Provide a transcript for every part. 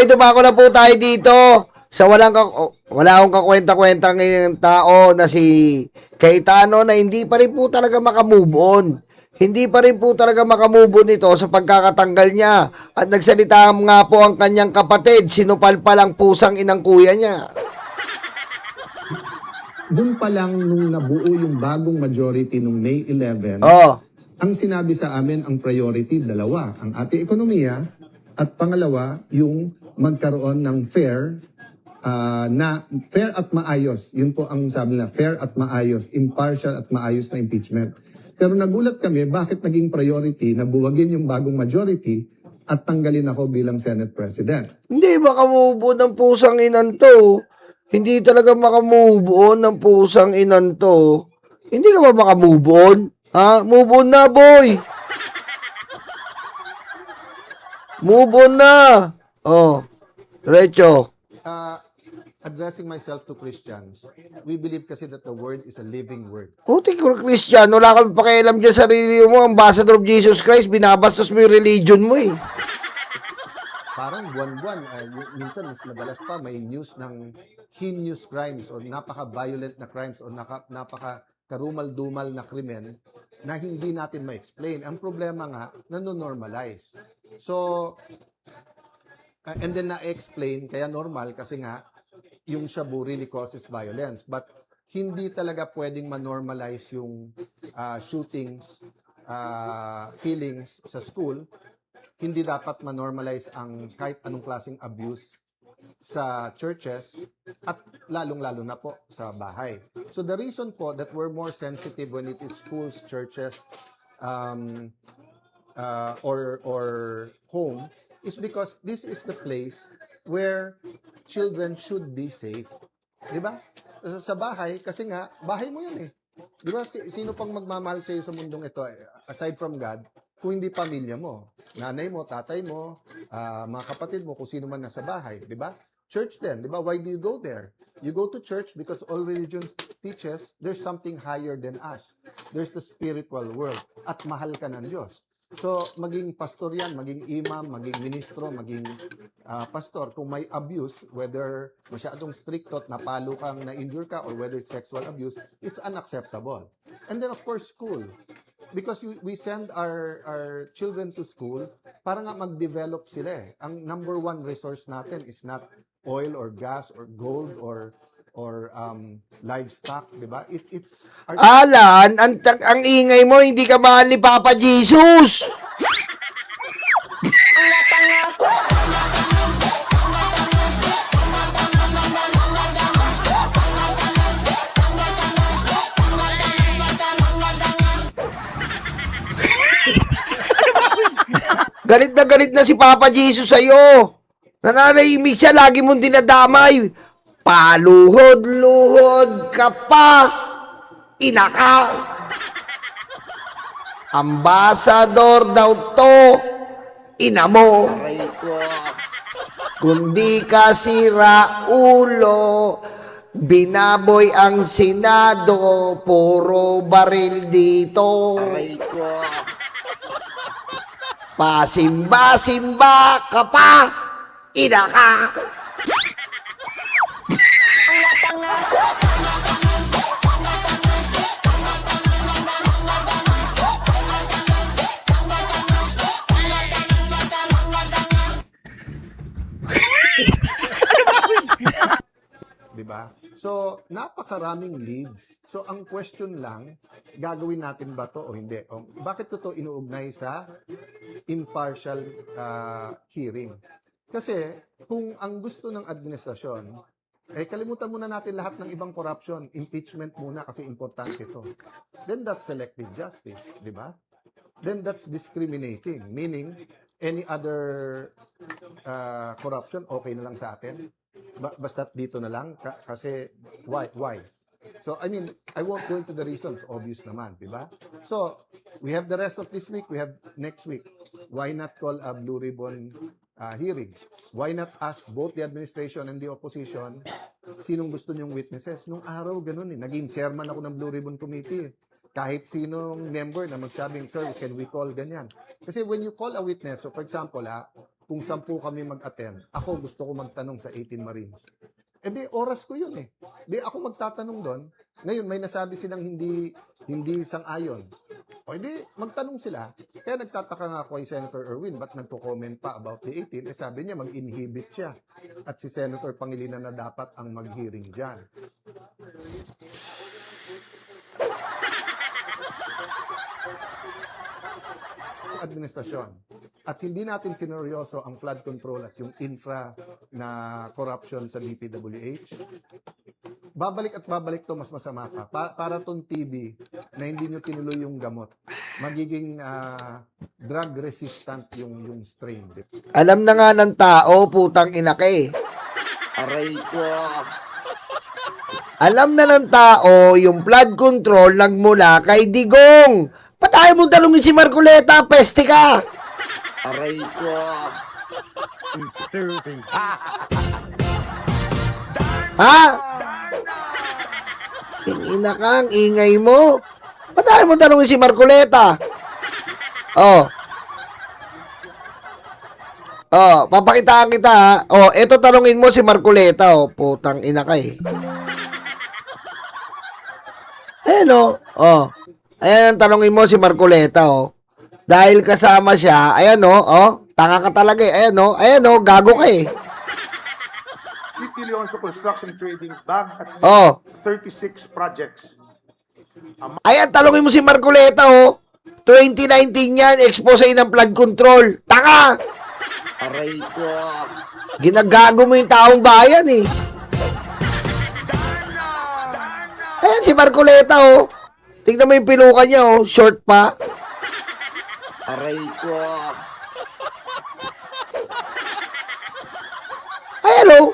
Dumako na po tayo dito sa wala akong kakwenta-kwenta ngayong tao na si Cayetano na hindi pa rin po talaga makamove on. Hindi pa rin po talaga makamove on ito sa pagkakatanggal niya. At nagsalita nga po ang kanyang kapatid, sinupal pa lang pusang inang kuya niya. Doon pa lang nung nabuo yung bagong majority nung May 11, ang sinabi sa amin ang priority, dalawa. Ang ating ekonomiya at pangalawa, yung magkaroon ng fair at maayos. Yun po ang sabi nila, fair at maayos, impartial at maayos na impeachment. Pero nagulat kami, bakit naging priority na buwagin yung bagong majority at tanggalin ako bilang Senate President? Hindi makamove on ng pusang inan to. Hindi talaga makamove on ng pusang inan to. Hindi ka ba makamove on? Ha? Move on na, boy! Move on na! Oh, diretso. Addressing myself to Christians, we believe kasi that the word is a living word. Puti ko, Christian, wala kami pakialam dyan sa sarili mo. Ambassador of Jesus Christ, binabastos mo yung religion mo eh. Parang buwan-buwan, minsan mas madalas pa may news ng heinous crimes o napaka-violent na crimes o napaka-karumal-dumal na krimen na hindi natin ma-explain. Ang problema nga, nanonormalize. So, and then na-explain, kaya normal kasi nga, yung shabu really causes violence. But hindi talaga pwedeng ma-normalize yung shootings, killings sa school. Hindi dapat ma-normalize ang kahit anong klaseng abuse sa churches at lalong-lalo na po sa bahay. So the reason po that we're more sensitive when it is schools, churches, or home is because this is the place where children should be safe. Di ba? Sa bahay, kasi nga, bahay mo yun eh. Di ba? Sino pang magmamahal sa'yo sa mundong ito, aside from God, kung hindi pamilya mo? Nanay mo, tatay mo, mga kapatid mo, kung sino man nasa bahay. Di ba? Church din, di ba? Why do you go there? You go to church because all religions teaches there's something higher than us. There's the spiritual world. At mahal ka ng Diyos. So, maging pastor yan, maging imam, maging ministro, maging pastor, kung may abuse, whether masyadong stricto at napalo kang na-injure ka or whether it's sexual abuse, it's unacceptable. And then, of course, school. Because we send our children to school para nga mag-develop sila eh. Ang number one resource natin is not oil or gas or gold or livestock, di ba? It's Alan, ang ingay mo, hindi ka mahal ni Papa Jesus. Galit na si Papa Jesus sa'yo. Nananahimik siya, lagi mong dinadamay. Paluhod-luhod ka pa. Ina ka. Ambassador daw to. Ina mo. Kundi ka sira ulo. Binaboy ang Senado. Puro baril dito. Pasimba-simba ka pa. Ina ka. Diba? So, napakaraming leads. So, ang question lang, gagawin natin ba to o hindi? O, bakit ko to inuugnay sa impartial hearing? Kasi, kung ang gusto ng administrasyon, kalimutan muna natin lahat ng ibang corruption, impeachment muna kasi importante ito. Then that's selective justice, di ba? Then that's discriminating, meaning any other corruption, okay na lang sa atin. Basta dito na lang kasi why? So I mean, I won't go into the reasons, obvious naman, di ba? So we have the rest of this week, we have next week. Why not call a Blue Ribbon hearing? Why not ask both the administration and the opposition sinong gusto niyong witnesses? Nung araw ganun eh, naging chairman ako ng Blue Ribbon Committee. Kahit sinong member na magsabing, sir, can we call ganyan? Kasi when you call a witness, so for example, kung 10 kami mag-attend, ako gusto ko magtanong sa 18 Marines. Eh di, oras ko yun eh. Di ako magtatanong doon. Ngayon, may nasabi silang hindi sang-ayon. O di, magtanong sila. Kaya nagtataka nga ako kay Senator Erwin, ba't nagko-comment pa about the 18? Eh sabi niya, mag-inhibit siya. At si Senator Pangilinan na dapat ang mag-hearing dyan. Administrasyon. At hindi natin sineryoso ang flood control at yung infra na corruption sa DPWH, babalik at babalik to, mas masama pa. Para tong TB na hindi nyo tinuloy yung gamot, magiging drug resistant yung strain. Alam na nga ng tao, putang ina ka eh. Aray ko. Alam na ng tao, yung flood control nagmula kay Digong. Patay mong talungin si Marcoleta, peste ka! Aray ko. Disturbing. Ha? Ina ka, ang ingay mo. Patay mong talungin si Marcoleta. Oh. Oh, papakitaan kita ha. Oh, eto talungin mo si Marcoleta, oh. Putang ina ka eh. Ayan oh. Oh. Ayan ang tanongin mo si Marcoleta, oh. Dahil kasama siya, ayan oh. Tanga ka talaga eh. Ayan oh, gago ka eh. 3 billion sa construction trading bank at Oh. 36 projects. Ayan, talongin mo si Marcoleta, oh. 2019 yan, expose ng flood control. Tanga! Aray ko. Ginagago mo yung taong bayan, eh. Ayan si Marcoleta, oh. Tingnan mo yung piluka niya, oh. Short pa. Aray ko. Ayan, oh.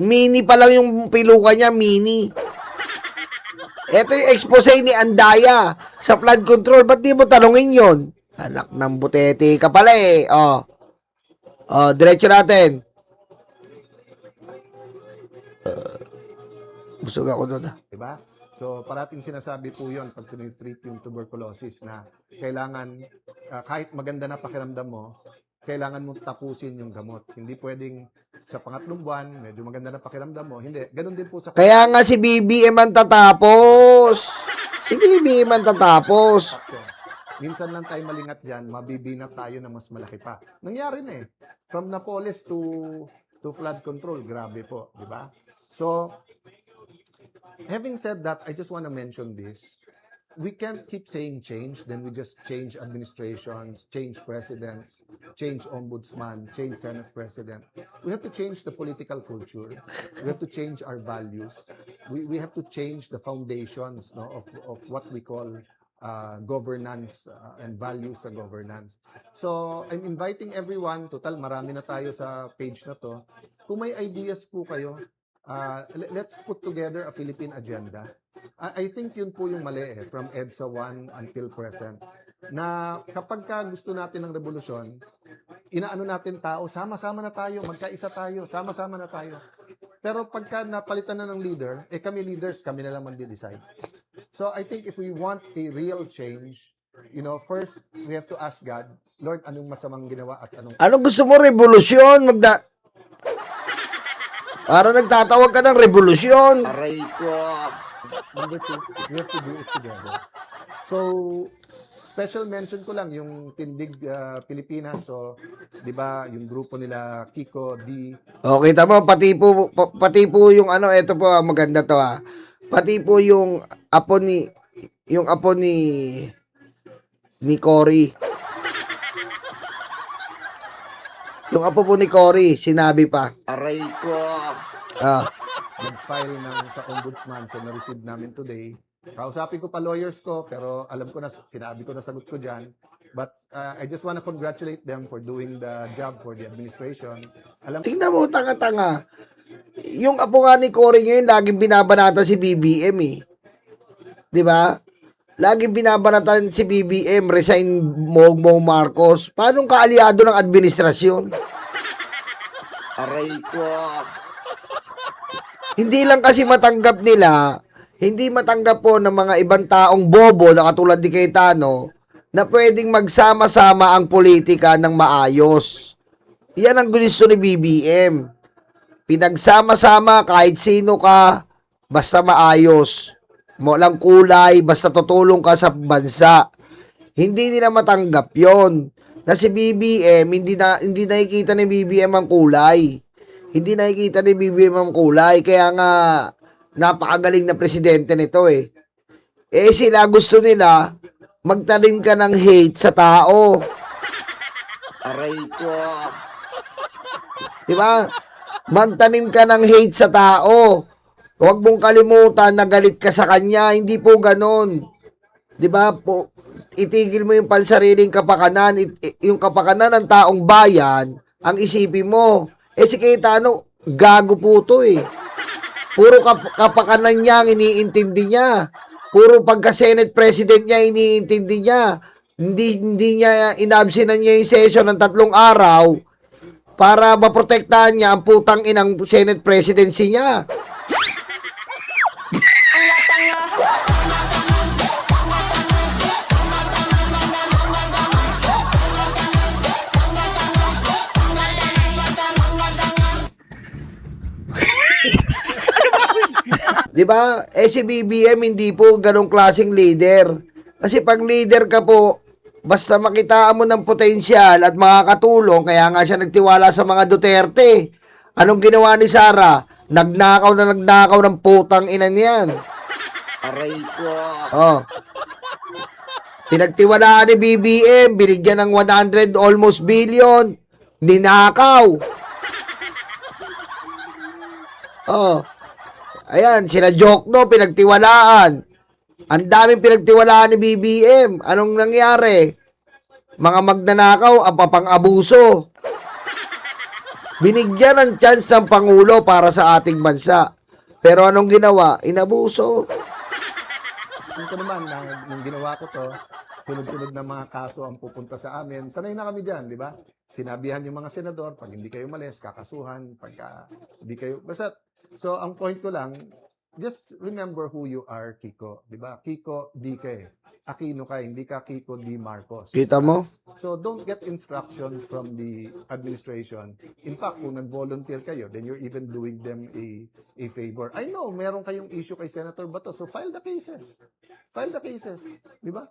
Mini pa lang yung piluka niya, mini. Ito yung expose ni Andaya sa flood control. Ba't di mo tanongin yon? Anak ng butete ka pala eh. Oh. Oh, diretso natin. Busog ako doon ah. Diba? So, parating sinasabi po yun pag tinitreat yung tuberculosis na kailangan, kahit maganda na pakiramdam mo, kailangan mong tapusin yung gamot. Hindi pwedeng sa pangatlong buwan, medyo maganda na pakiramdam mo. Hindi. Ganun din po sa... Kaya nga si BBM ang tatapos. Si BBM ang tatapos. action. Minsan lang tayo malingat dyan, mabibinat tayo na mas malaki pa. Nangyari na eh. From Napoles to flood control, grabe po. Diba? So, having said that, I just want to mention this. We can't keep saying change, then we just change administrations, change presidents, change ombudsman, change Senate president. We have to change the political culture. We have to change our values. We have to change the foundations, no, of what we call governance and values sa governance. So, I'm inviting everyone, total marami na tayo sa page na to. Kung may ideas po kayo, let's put together a Philippine agenda. I think yun po yung mali eh, from EDSA 1 until present. Na kapag ka gusto natin ng revolusyon, inaano natin tao, sama-sama na tayo, magkaisa tayo, sama-sama na tayo. Pero pagka napalitan na ng leader, kami leaders, kami na lang magde-decide. So I think if we want a real change, first we have to ask God, Lord, anong masamang ginawa at anong... Anong gusto mo, revolusyon? Para nagtatawag ka ng revolusyon. Aray ko. Number 2, we have to do it together. So, special mention ko lang yung Tindig Pilipinas. So, 'di ba, yung grupo nila Kiko D. Okay, tama, pati po yung ito po maganda to ah. Pati po yung apo ni Cory. Yung apo po ni Cory, sinabi pa. Aray ko. Ah. Nag-file sa ombudsman, so na-receive namin today. Kausapin ko pa lawyers ko, pero alam ko na, sinabi ko na sagot ko dyan. But I just want to congratulate them for doing the job for the administration. Tingnan mo, tanga-tanga. Yung apo nga ni Cory ngayon, laging binabanata si BBM eh. Di ba? Laging binabanatan si BBM, resign Bongbong Marcos. Paano kaaliado ng administrasyon? Aray ko. Hindi lang kasi matanggap nila, hindi matanggap po ng mga ibang taong bobo na katulad ni Cayetano na pwedeng magsama-sama ang politika ng maayos. Yan ang gusto ni BBM. Pinagsama-sama kahit sino ka, basta maayos. Walang kulay, basta tutulong ka sa bansa. Hindi nila matanggap yon na si BBM, hindi nakikita ni BBM ang kulay. Hindi nakikita ni BBM ang kulay. Kaya nga, napakagaling na presidente nito eh. Sila gusto nila, magtanim ka ng hate sa tao. Aray ko. Di ba? Magtanim ka ng hate sa tao. Huwag mong kalimutan na galit ka sa kanya. Hindi po ganon. Di ba? Itigil mo yung pansariling kapakanan. Yung kapakanan ng taong bayan, ang isipin mo. Si Cayetano, gago po to eh. Puro kapakanan niya ang iniintindi niya. Puro pagka-Senate President niya iniintindi niya. Hindi niya inabsinan niya yung session ng 3 araw para maprotektahan niya ang putang inang Senate Presidency niya. Di ba? Si BBM hindi po ganong klaseng leader. Kasi pag leader ka po, basta makitaan mo ng potensyal at makakatulong, kaya nga siya nagtiwala sa mga Duterte. Anong ginawa ni Sara? Nagnakaw ng putang ina niyan. Aray ko. Oh. Pinagtiwalaan ni BBM, binigyan ng 100 almost billion, ninakaw. Oh. Ayan, sila Jokno, pinagtiwalaan. Ang daming pinagtiwalaan ni BBM. Anong nangyari? Mga magnanakaw, ang papang-abuso. Binigyan ng chance ng Pangulo para sa ating bansa. Pero anong ginawa? Inabuso. Yung ko naman, nung ginawa ko to, sunod-sunod na mga kaso ang pupunta sa amin. Sanay na kami dyan, di ba? Sinabihan yung mga senador, pag hindi kayo malis, kakasuhan, pag hindi kayo... Basta, so, ang point ko lang, just remember who you are, Kiko. Di ba? Kiko DK. Aquino ka, hindi ka Kiko D. Marcos. Kita mo? So, don't get instructions from the administration. In fact, kung nag-volunteer kayo, then you're even doing them a favor. I know, meron kayong issue kay Senator Bato, so file the cases. File the cases. Di ba?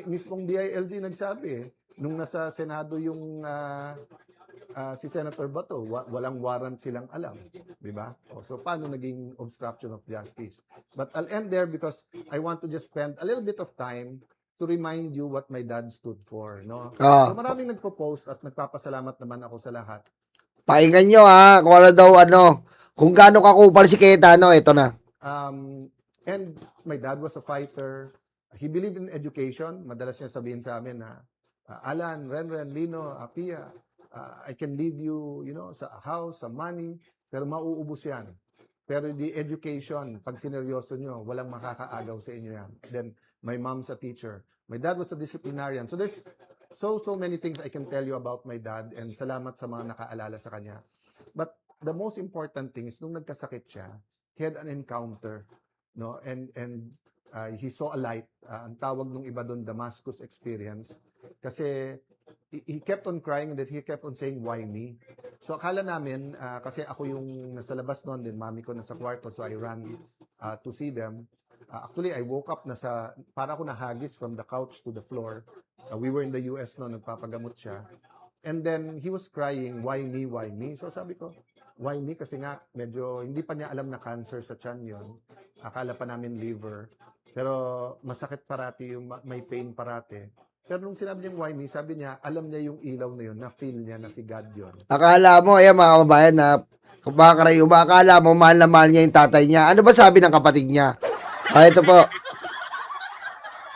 Mismong DILG nagsabi nung nasa Senado yung si Senator Bato, walang warrant silang alam. Di ba? So, paano naging obstruction of justice? But I'll end there because I want to just spend a little bit of time to remind you what my dad stood for. No? So, maraming nagpo-post at nagpapasalamat naman ako sa lahat. Pakinggan nyo ha, kung ano daw kung gaano kakupal si Cayetano, ito na. And my dad was a fighter. He believed in education. Madalas niya sabihin sa amin na, Alan, Renren, Lino, Pia, I can leave you, sa house, sa money, pero mauubos yan. Pero the education, pag sineryoso nyo, walang makakaagaw sa inyo yan. Then, my mom's a teacher. My dad was a disciplinarian. So, there's so many things I can tell you about my dad and salamat sa mga nakaalala sa kanya. But the most important thing is, nung nagkasakit siya, he had an encounter, no? And he saw a light. Ang tawag nung iba doon, Damascus experience. Kasi, he kept on crying and that he kept on saying, why me? So akala namin, kasi ako yung nasa labas noon, din mami ko nasa kwarto, so I ran to see them. Actually, I woke up para ako nahagis from the couch to the floor. We were in the US noon, nagpapagamot siya. And then he was crying, why me, why me? So sabi ko, why me? Kasi nga, medyo hindi pa niya alam na cancer sa tiyan yon. Akala pa namin liver. Pero masakit parati, may pain parati. Pero nung sinabi niyang why me, sabi niya, alam niya yung ilaw na yun, na-feel niya na si God yun. Akala mo, mga kababayan, na akala mo, mahal na mahal niya yung tatay niya. Ano ba sabi ng kapatid niya? Ito po.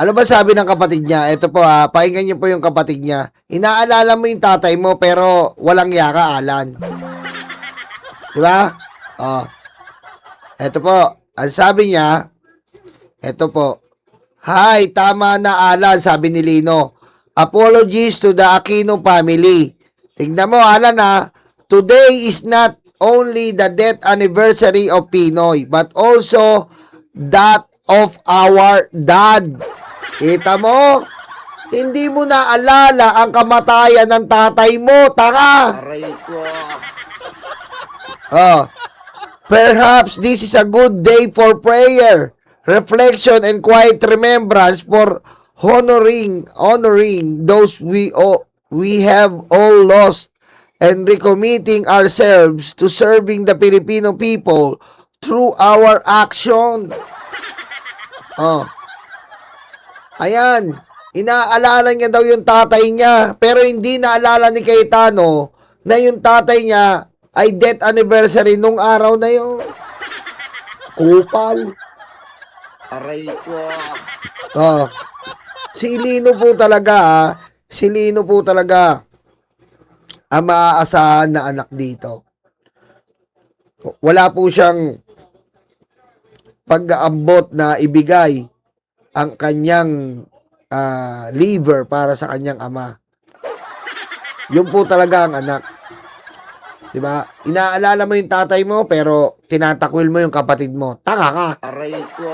Ano ba sabi ng kapatid niya? Ito po pakinggan niyo po yung kapatid niya. Inaalala mo yung tatay mo, pero walang yaka, Alan. Di ba? Ito po. Ang sabi niya, ito po. Hi, tama na Alan, sabi ni Lino. Apologies to the Aquino family. Tignan mo Alan today is not only the death anniversary of Pinoy, but also that of our dad. Kita mo? Hindi mo naalala ang kamatayan ng tatay mo, tanga! Aray ko. Oh. Perhaps this is a good day for prayer, reflection, and quiet remembrance for honoring those we have all lost and recommitting ourselves to serving the Filipino people through our action. Oh. Ayan. Inaalala niya daw yung tatay niya, pero hindi naalala ni Cayetano na yung tatay niya ay death anniversary nung araw na yun. Kupal. Aray ko. Oh. Si Lino po talaga, si Lino po talaga ang maaasahan na anak dito. Wala po siyang pag-aambot na ibigay ang kanyang liver para sa kanyang ama. Yun po talaga ang anak. Diba? Inaalala mo yung tatay mo pero tinatakwil mo yung kapatid mo. Tanga ka. Aray ko.